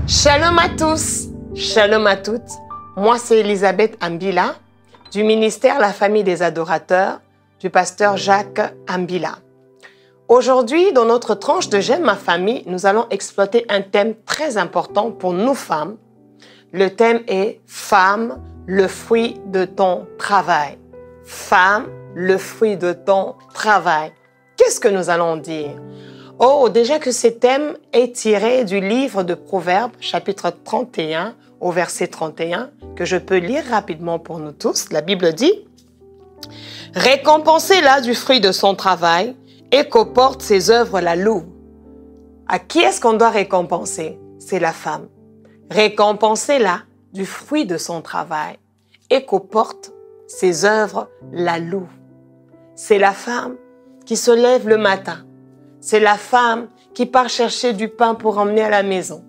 Shalom à tous, shalom à toutes. Moi, c'est Elisabeth Ambila, du ministère La Famille des Adorateurs, du pasteur Jacques Ambila. Aujourd'hui, dans notre tranche de J'aime ma famille, nous allons exploiter un thème très important pour nous femmes. Le thème est « Femme, le fruit de ton travail ». Femme, le fruit de ton travail. Qu'est-ce que nous allons dire? Oh, déjà que ce thème est tiré du livre de Proverbes, chapitre 31, au verset 31, que je peux lire rapidement pour nous tous. La Bible dit « Récompensez-la du fruit de son travail et qu'au porte ses œuvres la louent. » À qui est-ce qu'on doit récompenser? C'est la femme. Récompensez-la du fruit de son travail et qu'au porte ses œuvres la louent. C'est la femme qui se lève le matin. C'est la femme qui part chercher du pain pour emmener à la maison.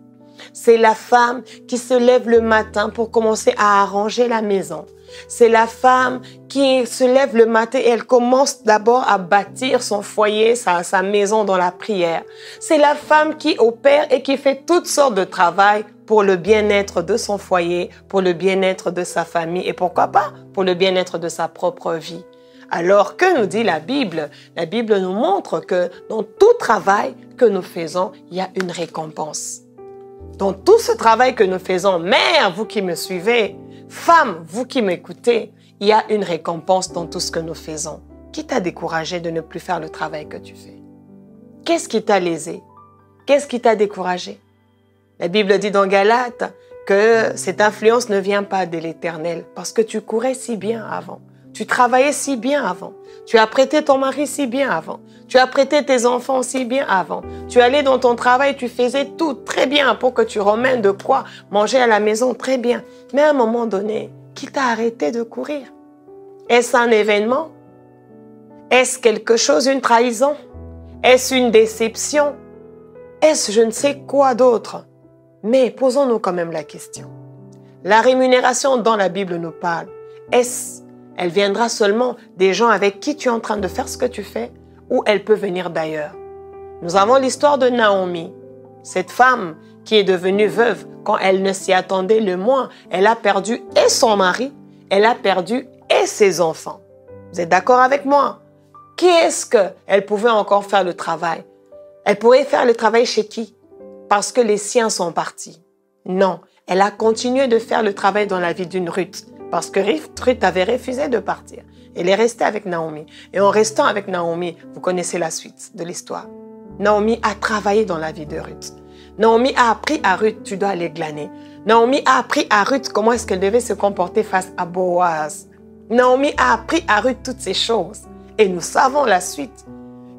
C'est la femme qui se lève le matin pour commencer à arranger la maison. C'est la femme qui se lève le matin et elle commence d'abord à bâtir son foyer, sa maison dans la prière. C'est la femme qui opère et qui fait toutes sortes de travail pour le bien-être de son foyer, pour le bien-être de sa famille et pourquoi pas pour le bien-être de sa propre vie. Alors, que nous dit la Bible? La Bible nous montre que dans tout travail que nous faisons, il y a une récompense. Dans tout ce travail que nous faisons, mère, vous qui me suivez, femme, vous qui m'écoutez, il y a une récompense dans tout ce que nous faisons. Qui t'a découragé de ne plus faire le travail que tu fais? Qu'est-ce qui t'a lésé? Qu'est-ce qui t'a découragé? La Bible dit dans Galates que cette influence ne vient pas de l'Éternel parce que tu courais si bien avant. Tu travaillais si bien avant. Tu as prêté ton mari si bien avant. Tu as prêté tes enfants si bien avant. Tu allais dans ton travail, tu faisais tout très bien pour que tu ramènes de quoi manger à la maison très bien. Mais à un moment donné, qui t'a arrêté de courir? Est-ce un événement? Est-ce quelque chose, une trahison? Est-ce une déception? Est-ce je ne sais quoi d'autre? Mais posons-nous quand même la question. La rémunération dont la Bible nous parle, elle viendra seulement des gens avec qui tu es en train de faire ce que tu fais ou elle peut venir d'ailleurs. Nous avons l'histoire de Naomi, cette femme qui est devenue veuve quand elle ne s'y attendait le moins. Elle a perdu et son mari, elle a perdu et ses enfants. Vous êtes d'accord avec moi? Qui est-ce qu'elle pouvait encore faire le travail? Elle pourrait faire le travail chez qui? Parce que les siens sont partis. Non, elle a continué de faire le travail dans la vie d'une Ruth. Parce que Ruth avait refusé de partir. Elle est restée avec Naomi. Et en restant avec Naomi, vous connaissez la suite de l'histoire. Naomi a travaillé dans la vie de Ruth. Naomi a appris à Ruth, tu dois aller glaner. Naomi a appris à Ruth comment est-ce qu'elle devait se comporter face à Boaz. Naomi a appris à Ruth toutes ces choses. Et nous savons la suite,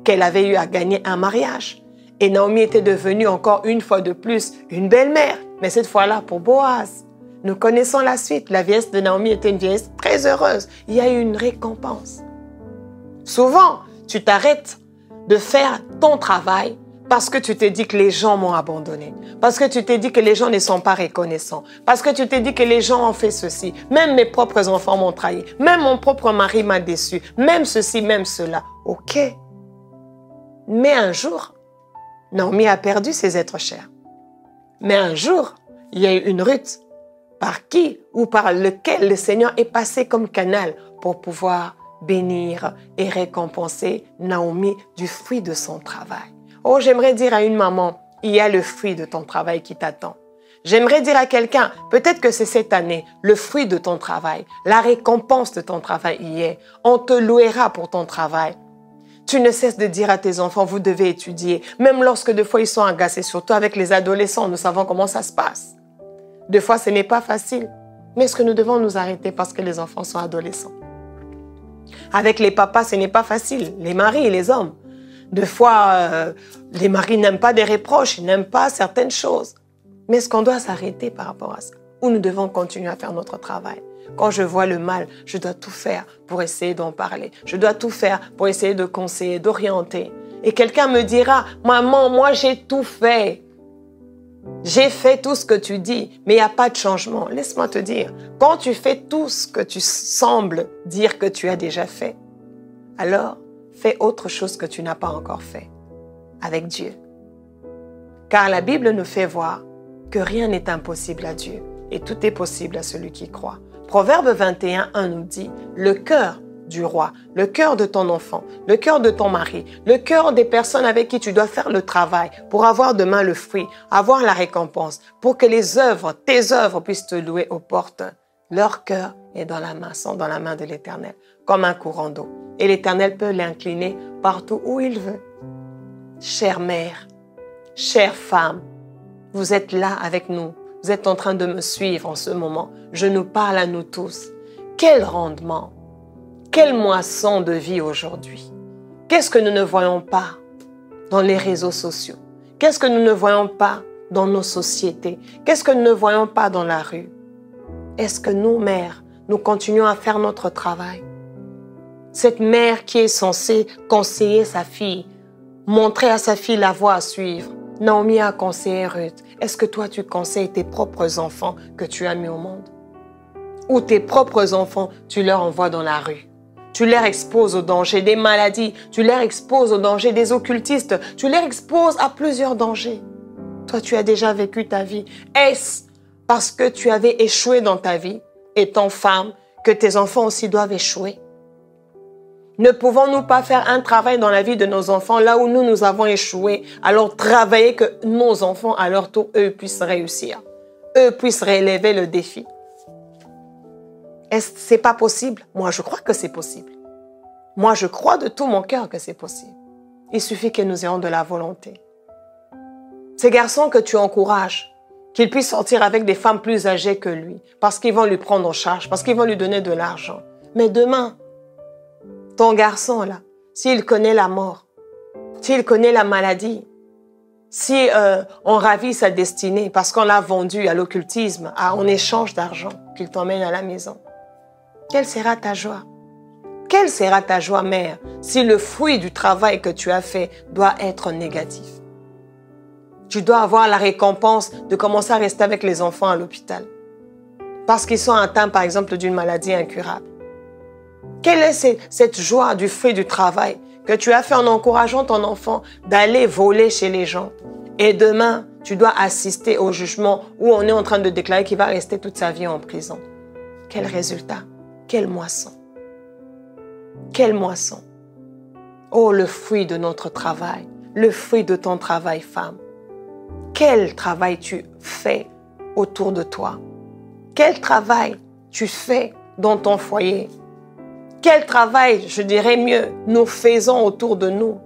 qu'elle avait eu à gagner un mariage. Et Naomi était devenue encore une fois de plus une belle-mère. Mais cette fois-là pour Boaz. Nous connaissons la suite. La vieillesse de Naomi était une vieillesse très heureuse. Il y a eu une récompense. Souvent, tu t'arrêtes de faire ton travail parce que tu t'es dit que les gens m'ont abandonné. Parce que tu t'es dit que les gens ne sont pas reconnaissants. Parce que tu t'es dit que les gens ont fait ceci. Même mes propres enfants m'ont trahi. Même mon propre mari m'a déçu. Même ceci, même cela. Ok. Mais un jour, Naomi a perdu ses êtres chers. Mais un jour, il y a eu une Ruth par qui ou par lequel le Seigneur est passé comme canal pour pouvoir bénir et récompenser Naomi du fruit de son travail. Oh, j'aimerais dire à une maman, il y a le fruit de ton travail qui t'attend. J'aimerais dire à quelqu'un, peut-être que c'est cette année, le fruit de ton travail, la récompense de ton travail y est. On te louera pour ton travail. Tu ne cesses de dire à tes enfants, vous devez étudier. Même lorsque des fois ils sont agacés, surtout avec les adolescents, nous savons comment ça se passe. Des fois, ce n'est pas facile. Mais est-ce que nous devons nous arrêter parce que les enfants sont adolescents? Avec les papas, ce n'est pas facile. Les maris et les hommes. Des fois, les maris n'aiment pas des reproches, ils n'aiment pas certaines choses. Mais est-ce qu'on doit s'arrêter par rapport à ça? Ou nous devons continuer à faire notre travail? Quand je vois le mal, je dois tout faire pour essayer d'en parler. Je dois tout faire pour essayer de conseiller, d'orienter. Et quelqu'un me dira, maman, moi j'ai tout fait. J'ai fait tout ce que tu dis, mais il n'y a pas de changement. Laisse-moi te dire, quand tu fais tout ce que tu sembles dire que tu as déjà fait, alors fais autre chose que tu n'as pas encore fait avec Dieu. Car la Bible nous fait voir que rien n'est impossible à Dieu et tout est possible à celui qui croit. Proverbe 21:1 nous dit, le cœur du roi, le cœur de ton enfant, le cœur de ton mari, le cœur des personnes avec qui tu dois faire le travail pour avoir demain le fruit, avoir la récompense, pour que les œuvres, tes œuvres puissent te louer aux portes. Leur cœur est dans la main, sont dans la main de l'Éternel, comme un courant d'eau. Et l'Éternel peut l'incliner partout où il veut. Chère mère, chère femme, vous êtes là avec nous. Vous êtes en train de me suivre en ce moment. Je nous parle à nous tous. Quel rendement! Quelle moisson de vie aujourd'hui! Qu'est-ce que nous ne voyons pas dans les réseaux sociaux? Qu'est-ce que nous ne voyons pas dans nos sociétés? Qu'est-ce que nous ne voyons pas dans la rue? Est-ce que nous, mères, nous continuons à faire notre travail? Cette mère qui est censée conseiller sa fille, montrer à sa fille la voie à suivre. Naomi a conseillé Ruth. Est-ce que toi, tu conseilles tes propres enfants que tu as mis au monde? Ou tes propres enfants, tu leur envoies dans la rue? Tu leur exposes au danger des maladies, tu leur exposes au danger des occultistes, tu leur exposes à plusieurs dangers. Toi, tu as déjà vécu ta vie. Est-ce parce que tu avais échoué dans ta vie, étant femme, que tes enfants aussi doivent échouer? Ne pouvons-nous pas faire un travail dans la vie de nos enfants là où nous avons échoué, alors travailler que nos enfants, à leur tour, eux puissent réussir, eux puissent relever le défi? Est-ce que c'est pas possible? Moi, je crois que c'est possible. Moi, je crois de tout mon cœur que c'est possible. Il suffit que nous ayons de la volonté. Ces garçons que tu encourages, qu'ils puissent sortir avec des femmes plus âgées que lui, parce qu'ils vont lui prendre en charge, parce qu'ils vont lui donner de l'argent. Mais demain, ton garçon, là, s'il connaît la mort, s'il connaît la maladie, si on ravit sa destinée parce qu'on l'a vendu à l'occultisme en échange d'argent qu'il t'emmène à la maison, quelle sera ta joie? Quelle sera ta joie, mère, si le fruit du travail que tu as fait doit être négatif? Tu dois avoir la récompense de commencer à rester avec les enfants à l'hôpital parce qu'ils sont atteints, par exemple, d'une maladie incurable. Quelle est cette joie du fruit du travail que tu as fait en encourageant ton enfant d'aller voler chez les gens? Et demain, tu dois assister au jugement où on est en train de déclarer qu'il va rester toute sa vie en prison. Quel résultat? Quelle moisson! Quelle moisson! Oh, le fruit de notre travail, le fruit de ton travail, femme. Quel travail tu fais autour de toi? Quel travail tu fais dans ton foyer? Quel travail, je dirais mieux, nous faisons autour de nous?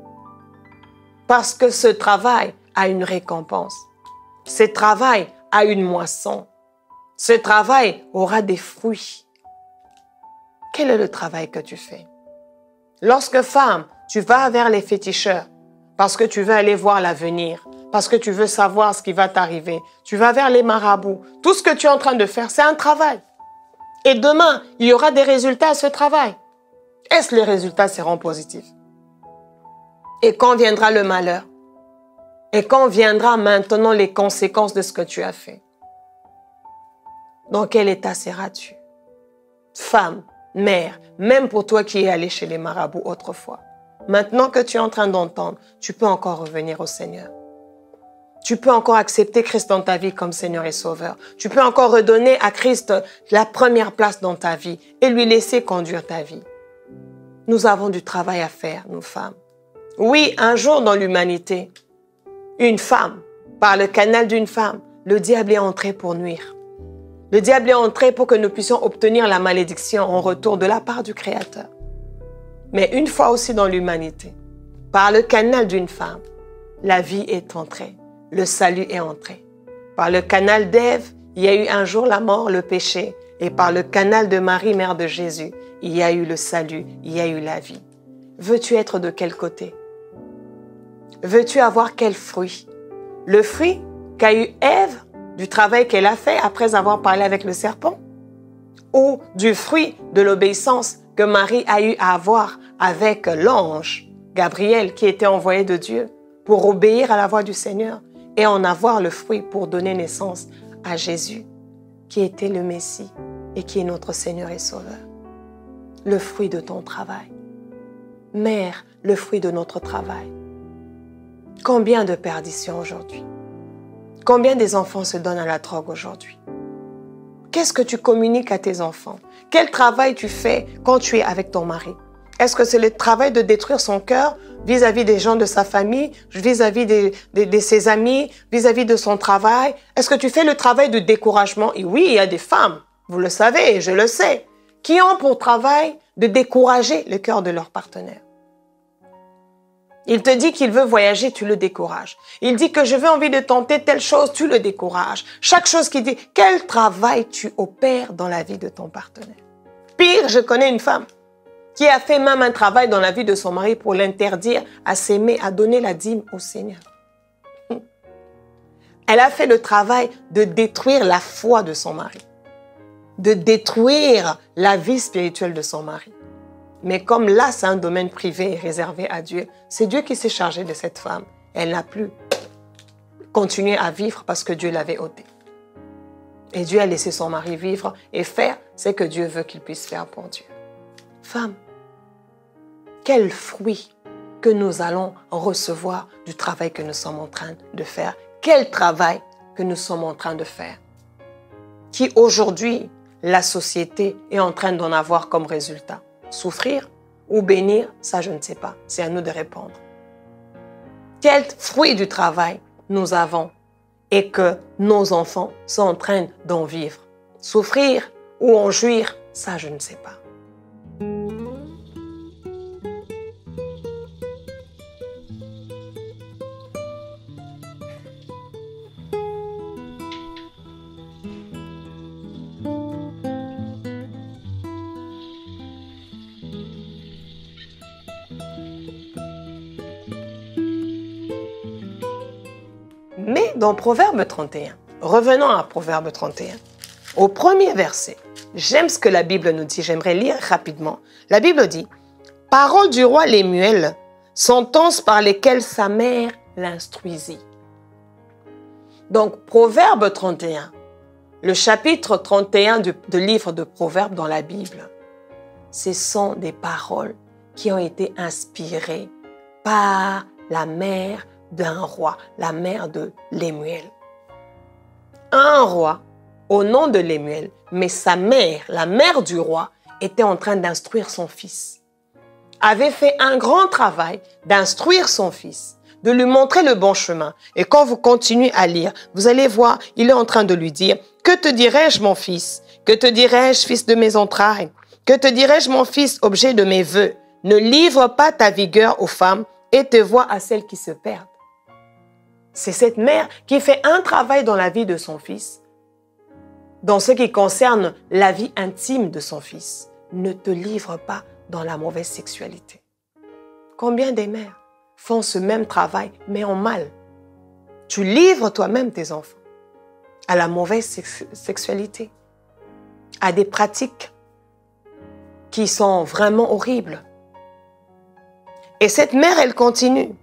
Parce que ce travail a une récompense. Ce travail a une moisson. Ce travail aura des fruits. Quel est le travail que tu fais? Lorsque femme, tu vas vers les féticheurs parce que tu veux aller voir l'avenir, parce que tu veux savoir ce qui va t'arriver, tu vas vers les marabouts. Tout ce que tu es en train de faire, c'est un travail. Et demain, il y aura des résultats à ce travail. Est-ce que les résultats seront positifs? Et quand viendra le malheur? Et quand viendra maintenant les conséquences de ce que tu as fait? Dans quel état seras-tu? Femme, mère, même pour toi qui es allé chez les marabouts autrefois, maintenant que tu es en train d'entendre, tu peux encore revenir au Seigneur. Tu peux encore accepter Christ dans ta vie comme Seigneur et Sauveur. Tu peux encore redonner à Christ la première place dans ta vie et lui laisser conduire ta vie. Nous avons du travail à faire, nous femmes. Oui, un jour dans l'humanité, une femme, par le canal d'une femme, le diable est entré pour nuire. Le diable est entré pour que nous puissions obtenir la malédiction en retour de la part du Créateur. Mais une fois aussi dans l'humanité, par le canal d'une femme, la vie est entrée, le salut est entré. Par le canal d'Ève, il y a eu un jour la mort, le péché. Et par le canal de Marie, mère de Jésus, il y a eu le salut, il y a eu la vie. Veux-tu être de quel côté? Veux-tu avoir quel fruit? Le fruit qu'a eu Ève du travail qu'elle a fait après avoir parlé avec le serpent? Ou du fruit de l'obéissance que Marie a eu à avoir avec l'ange Gabriel qui était envoyé de Dieu pour obéir à la voix du Seigneur et en avoir le fruit pour donner naissance à Jésus qui était le Messie et qui est notre Seigneur et Sauveur? Le fruit de ton travail. Mère, le fruit de notre travail. Combien de perditions aujourd'hui? Combien des enfants se donnent à la drogue aujourd'hui? Qu'est-ce que tu communiques à tes enfants? Quel travail tu fais quand tu es avec ton mari? Est-ce que c'est le travail de détruire son cœur vis-à-vis des gens de sa famille, vis-à-vis de ses amis, vis-à-vis de son travail? Est-ce que tu fais le travail de découragement? Et oui, il y a des femmes, vous le savez, je le sais, qui ont pour travail de décourager le cœur de leur partenaire. Il te dit qu'il veut voyager, tu le décourages. Il dit que je veux envie de tenter telle chose, tu le décourages. Chaque chose qu'il dit, quel travail tu opères dans la vie de ton partenaire? Pire, je connais une femme qui a fait même un travail dans la vie de son mari pour l'interdire à s'aimer, à donner la dîme au Seigneur. Elle a fait le travail de détruire la foi de son mari, de détruire la vie spirituelle de son mari. Mais comme là, c'est un domaine privé et réservé à Dieu, c'est Dieu qui s'est chargé de cette femme. Elle n'a plus continué à vivre parce que Dieu l'avait ôtée. Et Dieu a laissé son mari vivre et faire ce que Dieu veut qu'il puisse faire pour Dieu. Femme, quel fruit que nous allons recevoir du travail que nous sommes en train de faire. Quel travail que nous sommes en train de faire. Qui aujourd'hui, la société est en train d'en avoir comme résultat. Souffrir ou bénir, ça je ne sais pas. C'est à nous de répondre. Quel fruit du travail nous avons et que nos enfants sont en train d'en vivre. Souffrir ou en jouir, ça je ne sais pas. Mais dans Proverbe 31, revenons à Proverbe 31, au premier verset, j'aime ce que la Bible nous dit, j'aimerais lire rapidement. La Bible dit, « Paroles du roi Lemuel, sentences par lesquelles sa mère l'instruisit. » Donc, Proverbe 31, le chapitre 31 du livre de Proverbes dans la Bible, ce sont des paroles qui ont été inspirées par la mère d'un roi, la mère de Lemuel. Un roi, au nom de Lemuel, mais sa mère, la mère du roi, était en train d'instruire son fils. Avait fait un grand travail d'instruire son fils, de lui montrer le bon chemin. Et quand vous continuez à lire, vous allez voir, il est en train de lui dire, « Que te dirai-je, mon fils? Que te dirai-je, fils de mes entrailles? Que te dirai-je, mon fils, objet de mes vœux? Ne livre pas ta vigueur aux femmes et te vois à celles qui se perdent. » C'est cette mère qui fait un travail dans la vie de son fils, dans ce qui concerne la vie intime de son fils. Ne te livre pas dans la mauvaise sexualité. Combien des mères font ce même travail, mais en mal? Tu livres toi-même tes enfants à la mauvaise sexualité, à des pratiques qui sont vraiment horribles. Et cette mère, elle continue.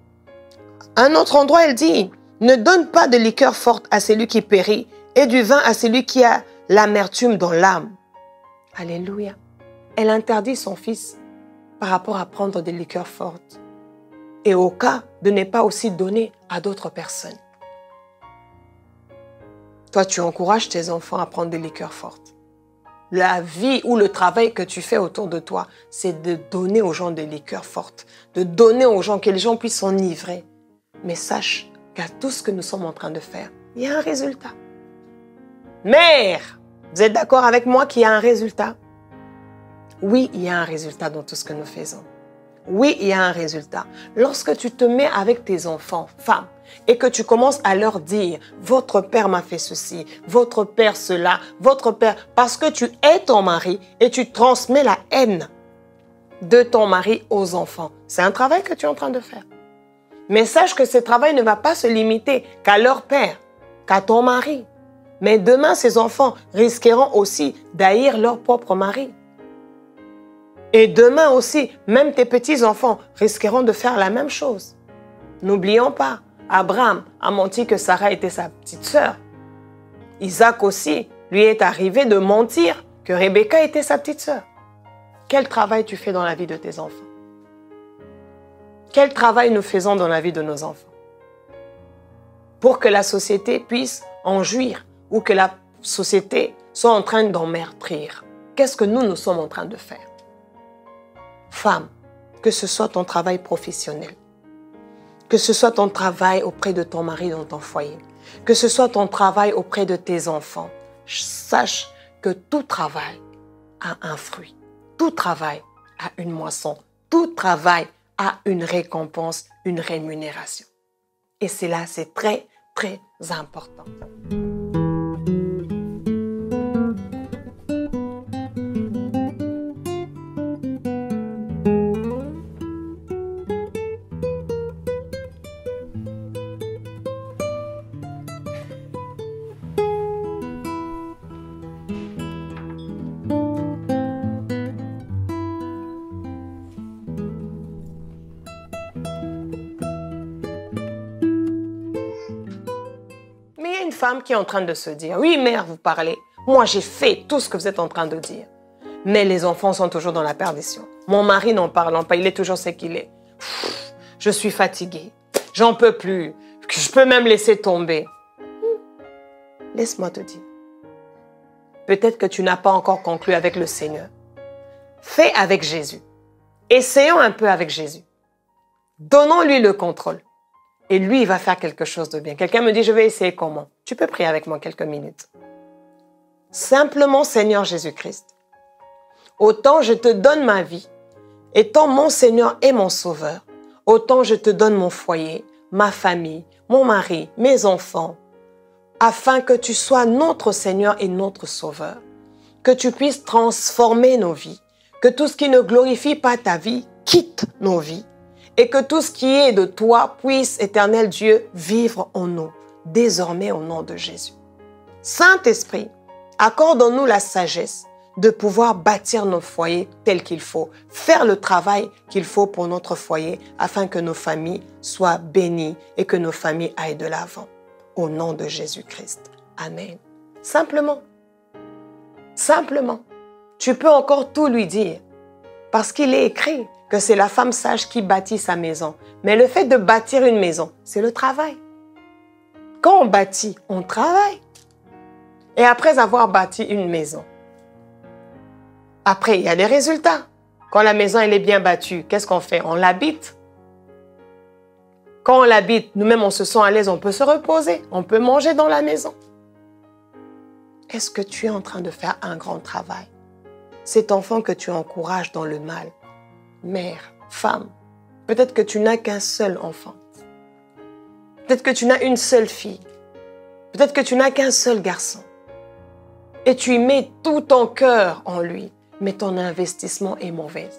À un autre endroit, elle dit, « Ne donne pas de liqueur forte à celui qui périt et du vin à celui qui a l'amertume dans l'âme. » Alléluia. Elle interdit son fils par rapport à prendre des liqueurs fortes et au cas de ne pas aussi donner à d'autres personnes. Toi, tu encourages tes enfants à prendre des liqueurs fortes. La vie ou le travail que tu fais autour de toi, c'est de donner aux gens des liqueurs fortes, de donner aux gens, que les gens puissent s'enivrer. Mais sache qu'à tout ce que nous sommes en train de faire, il y a un résultat. Mère, vous êtes d'accord avec moi qu'il y a un résultat? Oui, il y a un résultat dans tout ce que nous faisons. Oui, il y a un résultat. Lorsque tu te mets avec tes enfants, femmes, et que tu commences à leur dire, votre père m'a fait ceci, votre père cela, votre père, parce que tu es ton mari et tu transmets la haine de ton mari aux enfants. C'est un travail que tu es en train de faire. Mais sache que ce travail ne va pas se limiter qu'à leur père, qu'à ton mari. Mais demain, ces enfants risqueront aussi d'haïr leur propre mari. Et demain aussi, même tes petits-enfants risqueront de faire la même chose. N'oublions pas, Abraham a menti que Sarah était sa petite sœur. Isaac aussi, lui est arrivé de mentir que Rebecca était sa petite sœur. Quel travail tu fais dans la vie de tes enfants? Quel travail nous faisons dans la vie de nos enfants? pour que la société puisse en jouir ou que la société soit en train d'en meurtrir. Qu'est-ce que nous sommes en train de faire? Femme, que ce soit ton travail professionnel, que ce soit ton travail auprès de ton mari dans ton foyer, que ce soit ton travail auprès de tes enfants, sache que tout travail a un fruit, tout travail a une moisson, tout travail a une récompense, une rémunération. Et cela, c'est très, très important. Mais il y a une femme qui est en train de se dire, oui, mère, vous parlez. Moi, j'ai fait tout ce que vous êtes en train de dire. Mais les enfants sont toujours dans la perdition. Mon mari n'en parlant pas, il est toujours ce qu'il est. Je suis fatiguée. J'en peux plus. Je peux même laisser tomber. Laisse-moi te dire. Peut-être que tu n'as pas encore conclu avec le Seigneur. Fais avec Jésus. Essayons un peu avec Jésus. Donnons-lui le contrôle. Et lui, il va faire quelque chose de bien. Quelqu'un me dit, je vais essayer comment? Tu peux prier avec moi quelques minutes. Simplement, Seigneur Jésus-Christ, autant je te donne ma vie, étant mon Seigneur et mon Sauveur, autant je te donne mon foyer, ma famille, mon mari, mes enfants, afin que tu sois notre Seigneur et notre Sauveur, que tu puisses transformer nos vies, que tout ce qui ne glorifie pas ta vie quitte nos vies, et que tout ce qui est de toi puisse, éternel Dieu, vivre en nous, désormais au nom de Jésus. Saint-Esprit, accorde-nous la sagesse de pouvoir bâtir nos foyers tel qu'il faut, faire le travail qu'il faut pour notre foyer, afin que nos familles soient bénies et que nos familles aillent de l'avant. Au nom de Jésus-Christ. Amen. Simplement. Simplement. Tu peux encore tout lui dire, parce qu'il est écrit que c'est la femme sage qui bâtit sa maison. Mais le fait de bâtir une maison, c'est le travail. Quand on bâtit, on travaille. Et après avoir bâti une maison, après, il y a des résultats. Quand la maison elle est bien battue, qu'est-ce qu'on fait? On l'habite. Quand on l'habite, nous-mêmes, on se sent à l'aise, on peut se reposer, on peut manger dans la maison. Est-ce que tu es en train de faire un grand travail? Cet enfant que tu encourages dans le mal, mère, femme, peut-être que tu n'as qu'un seul enfant. Peut-être que tu n'as une seule fille. Peut-être que tu n'as qu'un seul garçon. Et tu y mets tout ton cœur en lui, mais ton investissement est mauvais.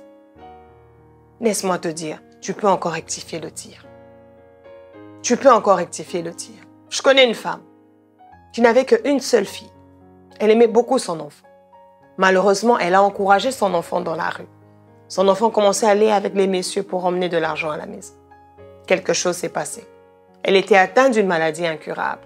Laisse-moi te dire, tu peux encore rectifier le tir. Tu peux encore rectifier le tir. Je connais une femme qui n'avait qu'une seule fille. Elle aimait beaucoup son enfant. Malheureusement, elle a encouragé son enfant dans la rue. Son enfant commençait à aller avec les messieurs pour emmener de l'argent à la maison. Quelque chose s'est passé. Elle était atteinte d'une maladie incurable.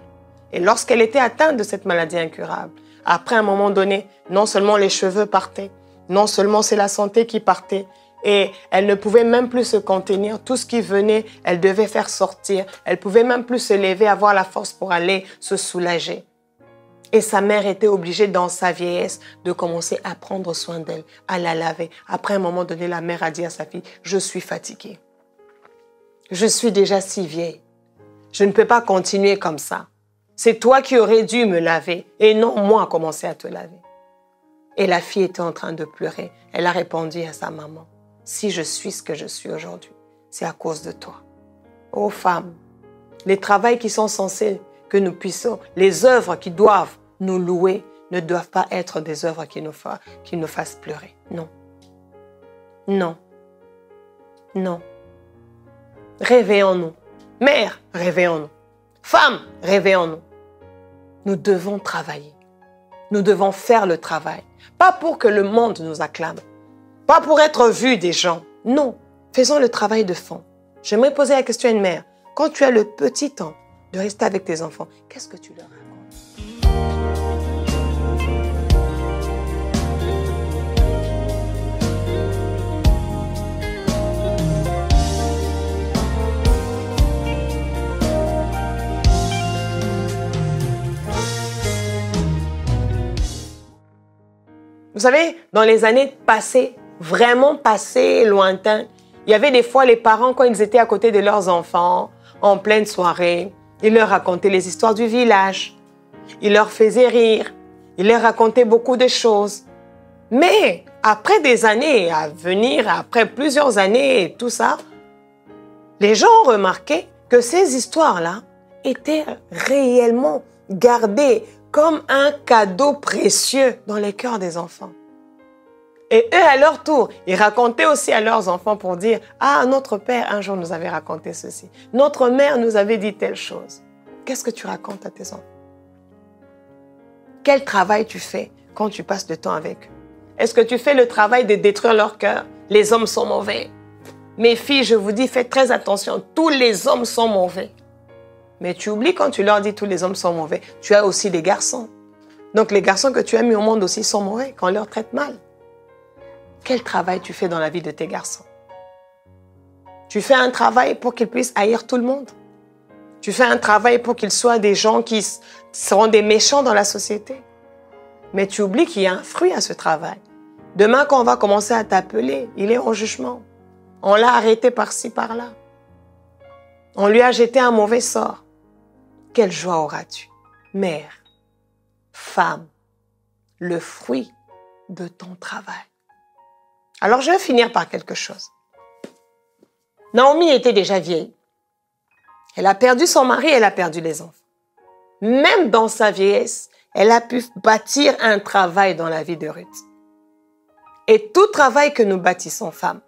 Et lorsqu'elle était atteinte de cette maladie incurable, après un moment donné, non seulement les cheveux partaient, non seulement c'est la santé qui partait, et elle ne pouvait même plus se contenir. Tout ce qui venait, elle devait faire sortir. Elle pouvait même plus se lever, avoir la force pour aller se soulager. Et sa mère était obligée, dans sa vieillesse, de commencer à prendre soin d'elle, à la laver. Après un moment donné, la mère a dit à sa fille, « Je suis fatiguée. Je suis déjà si vieille. Je ne peux pas continuer comme ça. C'est toi qui aurais dû me laver et non moi commencer à te laver. » Et la fille était en train de pleurer. Elle a répondu à sa maman, « Si je suis ce que je suis aujourd'hui, c'est à cause de toi. » Ô femmes, les travails qui sont censés que nous puissions, les œuvres qui doivent nous louer, ne doivent pas être des œuvres qui nous fassent pleurer. Non. Non. Non. Réveillons-nous. Mère, réveillons-nous. Femme, réveillons-nous. Nous devons travailler. Nous devons faire le travail. Pas pour que le monde nous acclame. Pas pour être vus des gens. Non. Faisons le travail de fond. J'aimerais poser la question à une mère. Quand tu as le petit temps de rester avec tes enfants, qu'est-ce que tu leur racontes? savez, dans les années passées, vraiment passées, lointaines, il y avait des fois les parents, quand ils étaient à côté de leurs enfants, en pleine soirée, ils leur racontaient les histoires du village. Ils leur faisaient rire. Ils leur racontaient beaucoup de choses. Mais après des années à venir, après plusieurs années et tout ça, les gens ont remarqué que ces histoires-là étaient réellement gardées comme un cadeau précieux dans les cœurs des enfants. Et eux, à leur tour, ils racontaient aussi à leurs enfants pour dire « Ah, notre père, un jour, nous avait raconté ceci. Notre mère nous avait dit telle chose. » Qu'est-ce que tu racontes à tes enfants? Quel travail tu fais quand tu passes du temps avec eux? Est-ce que tu fais le travail de détruire leur cœur? Les hommes sont mauvais. Mes filles, je vous dis, faites très attention. Tous les hommes sont mauvais. Mais tu oublies quand tu leur dis tous les hommes sont mauvais. Tu as aussi des garçons. Donc les garçons que tu as mis au monde aussi sont mauvais quand on leur traite mal. Quel travail tu fais dans la vie de tes garçons? Tu fais un travail pour qu'ils puissent haïr tout le monde. Tu fais un travail pour qu'ils soient des gens qui seront des méchants dans la société. Mais tu oublies qu'il y a un fruit à ce travail. Demain, quand on va commencer à t'appeler, il est en jugement. On l'a arrêté par-ci, par-là. On lui a jeté un mauvais sort. Quelle joie auras-tu, mère, femme, le fruit de ton travail. Alors, je vais finir par quelque chose. Naomi était déjà vieille. Elle a perdu son mari, elle a perdu les enfants. Même dans sa vieillesse, elle a pu bâtir un travail dans la vie de Ruth. Et tout travail que nous bâtissons, femmes,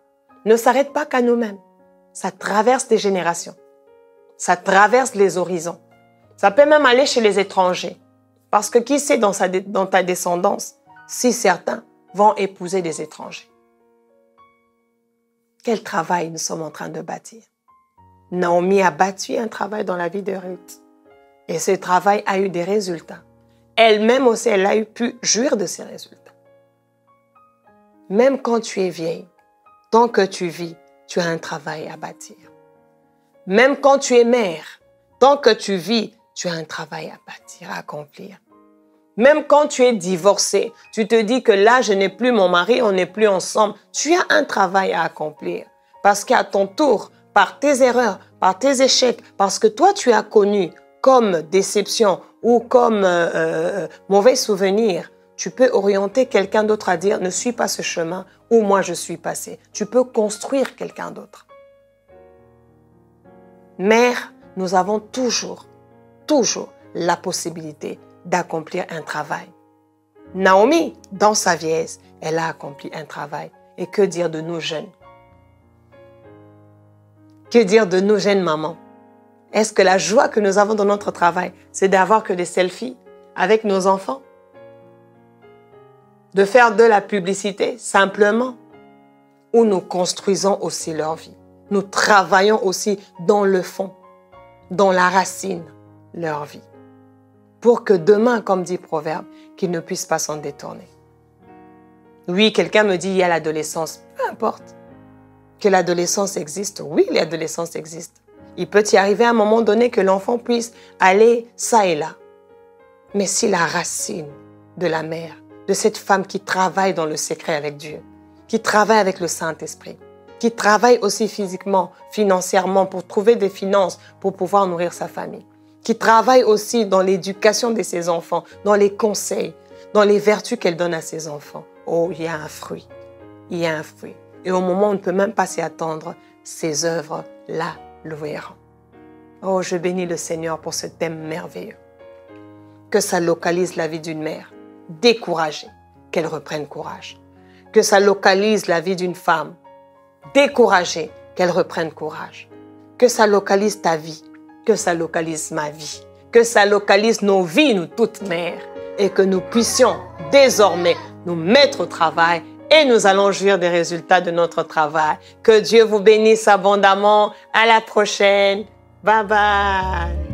ne s'arrête pas qu'à nous-mêmes. Ça traverse des générations. Ça traverse les horizons. Ça peut même aller chez les étrangers. Parce que qui sait dans ta descendance si certains vont épouser des étrangers. Quel travail nous sommes en train de bâtir? Naomi a bâti un travail dans la vie de Ruth. Et ce travail a eu des résultats. Elle-même aussi, elle a pu jouir de ces résultats. Même quand tu es vieille, tant que tu vis, tu as un travail à bâtir. Même quand tu es mère, tant que tu vis, tu as un travail à bâtir, à accomplir. Même quand tu es divorcée, tu te dis que là, je n'ai plus mon mari, on n'est plus ensemble. Tu as un travail à accomplir. Parce qu'à ton tour, par tes erreurs, par tes échecs, parce que toi, tu as connu comme déception ou comme mauvais souvenir, tu peux orienter quelqu'un d'autre à dire « Ne suis pas ce chemin où moi je suis passé ». Tu peux construire quelqu'un d'autre. Mère, nous avons toujours la possibilité d'accomplir un travail. Naomi, dans sa vieillesse, elle a accompli un travail. Et que dire de nos jeunes? Que dire de nos jeunes mamans? Est-ce que la joie que nous avons dans notre travail, c'est d'avoir que des selfies avec nos enfants? De faire de la publicité simplement? Ou nous construisons aussi leur vie? Nous travaillons aussi dans le fond, dans la racine, leur vie. Pour que demain, comme dit Proverbe, qu'ils ne puissent pas s'en détourner. Oui, quelqu'un me dit, il y a l'adolescence. Peu importe. Que l'adolescence existe, oui, l'adolescence existe. Il peut y arriver à un moment donné que l'enfant puisse aller ça et là. Mais si la racine de la mère, de cette femme qui travaille dans le secret avec Dieu, qui travaille avec le Saint-Esprit, qui travaille aussi physiquement, financièrement, pour trouver des finances, pour pouvoir nourrir sa famille, qui travaille aussi dans l'éducation de ses enfants, dans les conseils, dans les vertus qu'elle donne à ses enfants. Oh, il y a un fruit. Il y a un fruit. Et au moment où on ne peut même pas s'y attendre, ces œuvres-là le verront. Oh, je bénis le Seigneur pour ce thème merveilleux. Que ça localise la vie d'une mère découragée, qu'elle reprenne courage. Que ça localise la vie d'une femme découragée, qu'elle reprenne courage. Que ça localise ta vie, que ça localise ma vie, que ça localise nos vies, nous toutes mères, et que nous puissions désormais nous mettre au travail et nous allons jouir des résultats de notre travail. Que Dieu vous bénisse abondamment. À la prochaine. Bye bye.